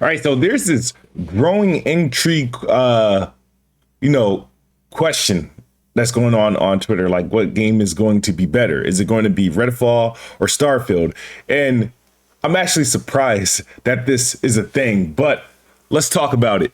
All right, so there's this growing intrigue, question that's going on Twitter. Like, what game is going to be better? Is it going to be Redfall or Starfield? And I'm actually surprised that this is a thing, but let's talk about it.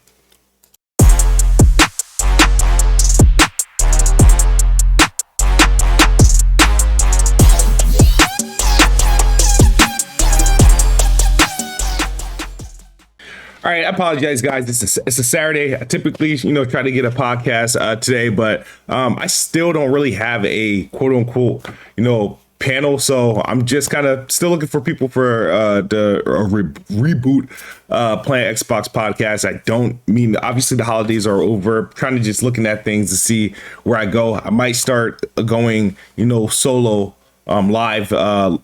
All right, I apologize, guys. It's a Saturday. I typically, try to get a podcast today, but I still don't really have a quote unquote, panel. So I'm just kind of still looking for people for the reboot Playing Xbox podcast. I don't mean, obviously the holidays are over. Kind of just looking at things to see where I go. I might start going, solo live,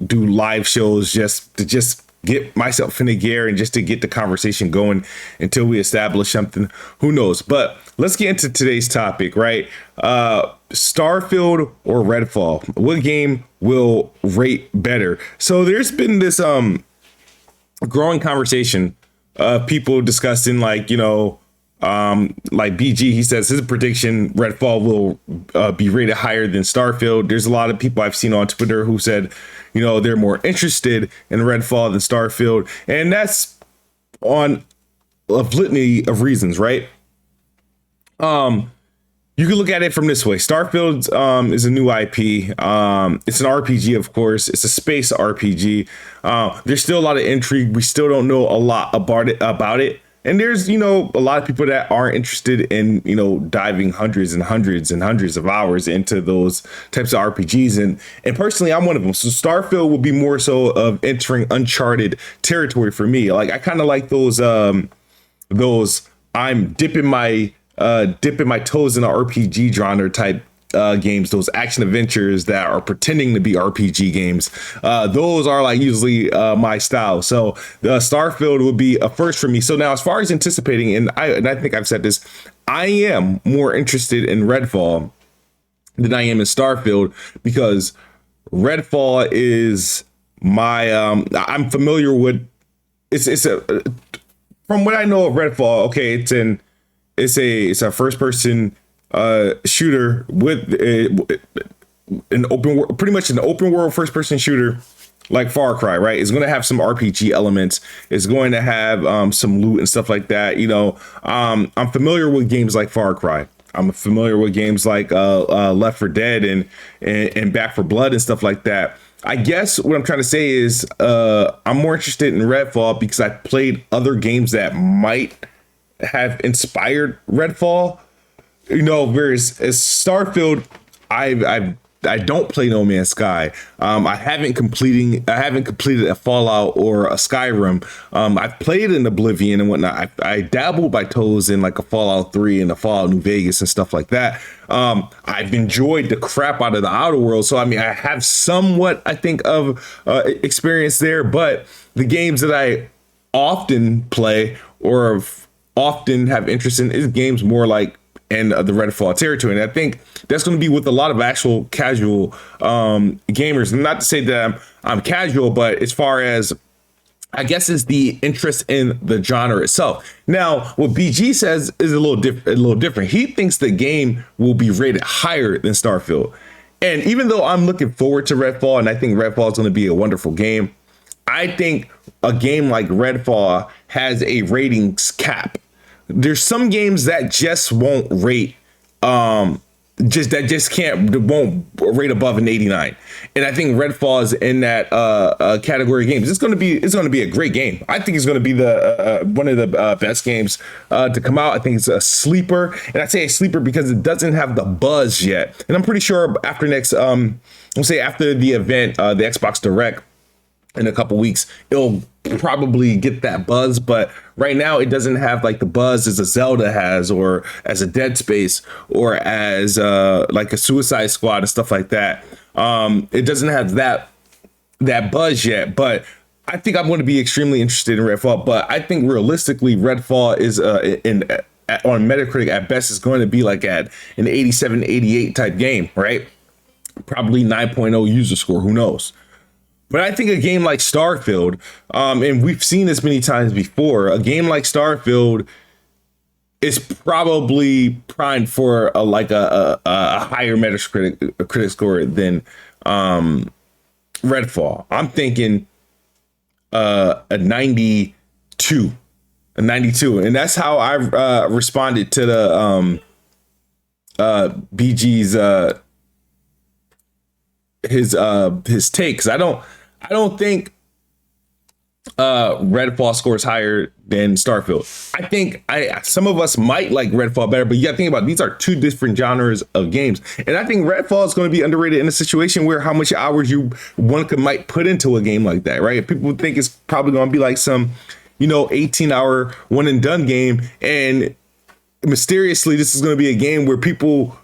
do live shows just to get myself in the gear and just to get the conversation going until we establish something. Who knows? But let's get into today's topic, right? Starfield or Redfall? What game will rate better? So there's been this growing conversation of people discussing, like BG, he says his prediction, Redfall will be rated higher than Starfield. There's a lot of people I've seen on Twitter who said, they're more interested in Redfall than Starfield. And that's on a litany of reasons, right? You can look at it from this way. Starfield is a new IP. It's an RPG, of course. It's a space RPG. There's still a lot of intrigue. We still don't know a lot about it. And there's, a lot of people that aren't interested in, diving hundreds and hundreds and hundreds of hours into those types of RPGs. And personally, I'm one of them. So Starfield will be more so of entering uncharted territory for me. Like, I kind of like those I'm dipping my toes in an RPG genre type games, those action adventures that are pretending to be RPG games. Those are like usually my style. So the Starfield would be a first for me. So now, as far as anticipating, and I think I've said this, I am more interested in Redfall than I am in Starfield, because Redfall is my I'm familiar with. It's a from what I know of Redfall. Okay, it's a first person shooter with an open, pretty much an open world first person shooter like Far Cry, right? It's going to have some RPG elements. It's going to have some loot and stuff like that. I'm familiar with games like Far Cry. I'm familiar with games like Left 4 Dead and Back 4 Blood and stuff like that. I guess what I'm trying to say is I'm more interested in Redfall because I played other games that might have inspired Redfall. Whereas as Starfield, I don't play No Man's Sky. I haven't completed a Fallout or a Skyrim. I've played in Oblivion and whatnot. I dabbled my toes in like a Fallout 3 and a Fallout New Vegas and stuff like that. I've enjoyed the crap out of the Outer Worlds. So, I have somewhat, I think, of experience there. But the games that I often play or often have interest in is games more like and the Redfall territory. And I think that's going to be with a lot of actual casual gamers. And not to say that I'm casual, but as far as, I guess, is the interest in the genre itself. Now, what BG says is a little different. He thinks the game will be rated higher than Starfield. And even though I'm looking forward to Redfall, and I think Redfall is going to be a wonderful game, I think a game like Redfall has a ratings cap. There's some games that just won't rate, won't rate above an 89, and I think Redfall is in that category of games. It's going to be a great game. I think it's going to be the one of the best games to come out. I think it's a sleeper, and I say a sleeper because it doesn't have the buzz yet. And I'm pretty sure after after the event, the Xbox Direct, in a couple weeks, it'll probably get that buzz, but right now it doesn't have like the buzz as a Zelda has, or as a Dead Space, or as like a Suicide Squad and stuff like that. It doesn't have that buzz yet, but I think I'm going to be extremely interested in Redfall. But I think realistically, Redfall is on Metacritic at best is going to be like at an 87, 88 type game, right? Probably 9.0 user score. Who knows? But I think a game like Starfield, and we've seen this many times before, a game like Starfield is probably primed for a higher critic score than Redfall. I'm thinking a 92, and that's how I responded to the BG's his takes. I don't think Redfall scores higher than Starfield. I think some of us might like Redfall better, but you gotta think about it, these are two different genres of games. And I think Redfall is going to be underrated in a situation where how much hours might put into a game like that, right? People think it's probably going to be like some, 18-hour one and done game, and mysteriously this is going to be a game where people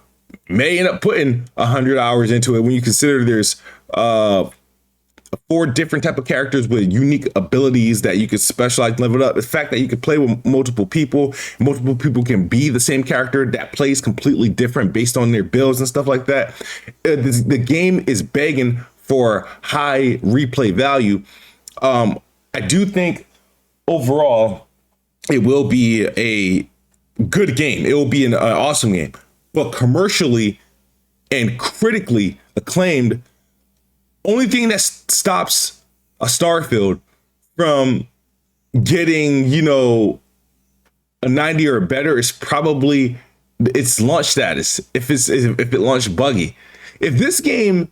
may end up putting 100 hours into it when you consider there's 4 different type of characters with unique abilities that you could specialize, level up. The fact that you could play with multiple people can be the same character that plays completely different based on their builds and stuff like that. The game is begging for high replay value. I do think overall it will be a good game. It will be an awesome game, but commercially and critically acclaimed, only thing that stops a Starfield from getting, a 90 or better is probably its launch status. If it launched buggy, if this game,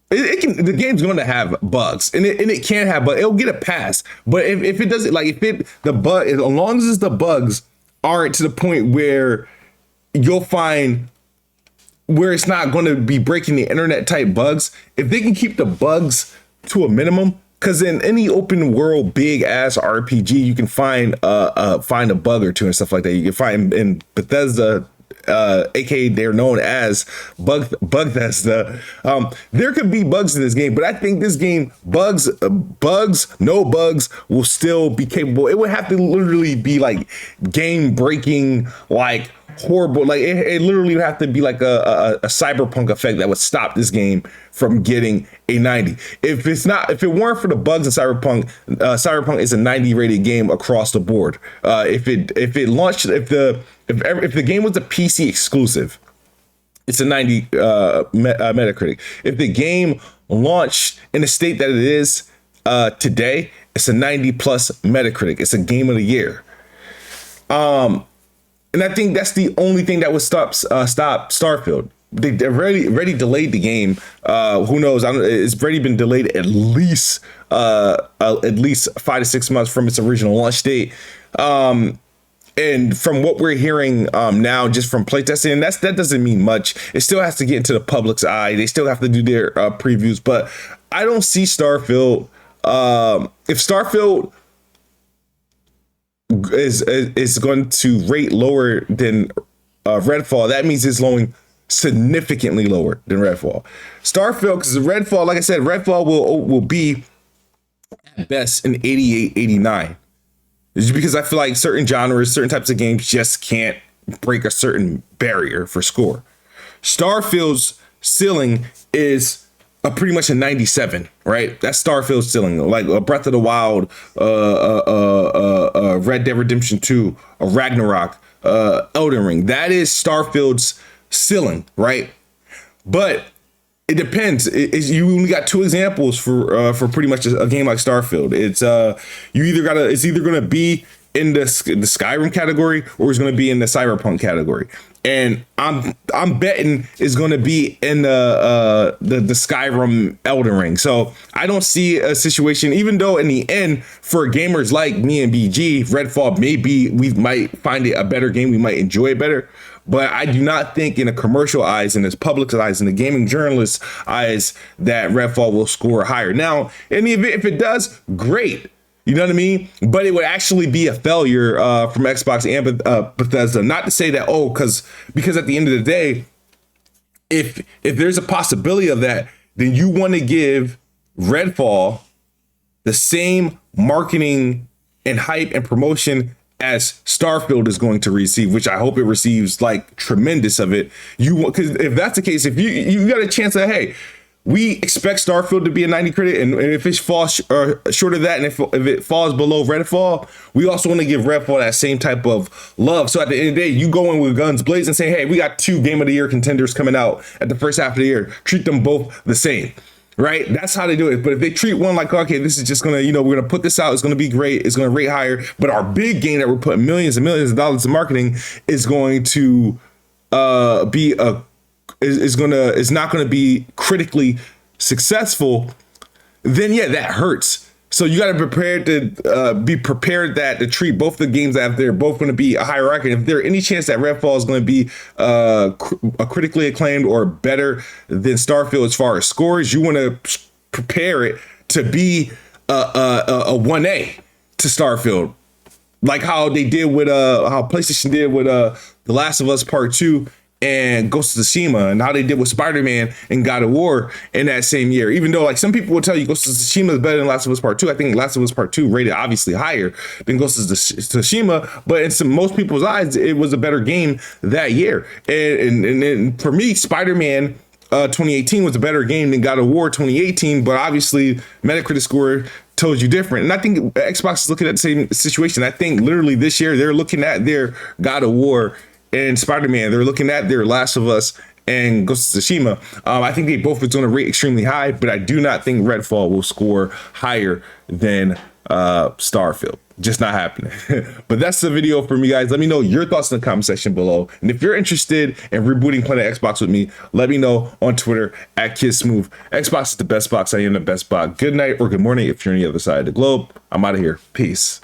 the game's going to have bugs, and it can have, but it'll get a pass. But if it doesn't, as long as the bugs aren't to the point where you'll find where it's not going to be breaking the internet type bugs, if they can keep the bugs to a minimum, because in any open world big ass RPG you can find a bug or two and stuff like that. You can find in Bethesda, aka they're known as Bethesda. There could be bugs in this game, but I think this game, no bugs will still be capable. It would have to literally be like game breaking, like horrible, like it literally would have to be like a cyberpunk effect that would stop this game from getting a 90. If it weren't for the bugs in Cyberpunk is a 90 rated game across the board. If it launched, if the game was a PC exclusive, it's a 90 Metacritic. If the game launched in the state that it is today, it's a 90 plus Metacritic. It's a game of the year. And I think that's the only thing that would stop Starfield. They've already delayed the game. Who knows? It's already been delayed at least 5 to 6 months from its original launch date. And from what we're hearing now, just from playtesting, that doesn't mean much. It still has to get into the public's eye. They still have to do their previews. But I don't see Starfield. If Starfield is going to rate lower than Redfall, that means it's going significantly lower than Redfall. Starfield, because Redfall, like I said, Redfall will be at best an 88, 89. It's because I feel like certain genres, certain types of games just can't break a certain barrier for score. Starfield's ceiling is pretty much a 97, right? That's Starfield's ceiling, like Breath of the Wild, Red Dead Redemption 2, Ragnarok, Elden Ring. That is Starfield's ceiling, right? But it depends. You only got 2 examples for pretty much a game like Starfield. It's either gonna be in the Skyrim category or it's gonna be in the Cyberpunk category. And I'm betting it's going to be in the Skyrim Elden Ring. So I don't see a situation, even though in the end, for gamers like me and BG, Redfall we might find it a better game. We might enjoy it better. But I do not think in the commercial eyes, in the public's eyes, in the gaming journalist's eyes, that Redfall will score higher. Now, in the event, if it does, great. You know what I mean? But it would actually be a failure from Xbox and Bethesda. Not to say that, because at the end of the day, if there's a possibility of that, then you want to give Redfall the same marketing and hype and promotion as Starfield is going to receive, which I hope it receives like tremendous of it. Because if that's the case, if you got a chance of, hey, we expect Starfield to be a 90 critic, and if it falls short of that, and if it falls below Redfall, we also want to give Redfall that same type of love. So at the end of the day, you go in with guns blazing, saying, hey, we got 2 Game of the Year contenders coming out at the first half of the year. Treat them both the same. Right? That's how they do it. But if they treat one like, okay, this is just gonna, we're gonna put this out, it's gonna be great, it's gonna rate higher, but our big game that we're putting millions and millions of dollars in marketing is going to is not gonna be critically successful, then yeah, that hurts. So you got to be prepared that to treat both the games that they're both going to be a hierarchy. If there's any chance that Redfall is going to be critically acclaimed or better than Starfield as far as scores, you want to prepare it to be a 1A to Starfield, like how they did with how PlayStation did with The Last of Us Part 2 and Ghost of Tsushima, and how they did with Spider-Man and God of War in that same year. Even though like some people will tell you Ghost of Tsushima is better than Last of Us Part 2, I think Last of Us Part 2 rated obviously higher than Ghost of Tsushima, but in most people's eyes, it was a better game that year. And for me, Spider-Man 2018 was a better game than God of War 2018, but obviously Metacritic score tells you different. And I think Xbox is looking at the same situation. I think literally this year they're looking at their God of War and Spider-Man. They're looking at their Last of Us and Ghost of Tsushima. I think they both are going to rate extremely high, but I do not think Redfall will score higher than Starfield. Just not happening. But that's the video for me, guys. Let me know your thoughts in the comment section below. And if you're interested in rebooting Planet Xbox with me, let me know on Twitter at KidSmooth. Xbox is the best box. I am the best box. Good night or good morning if you're on the other side of the globe. I'm out of here. Peace.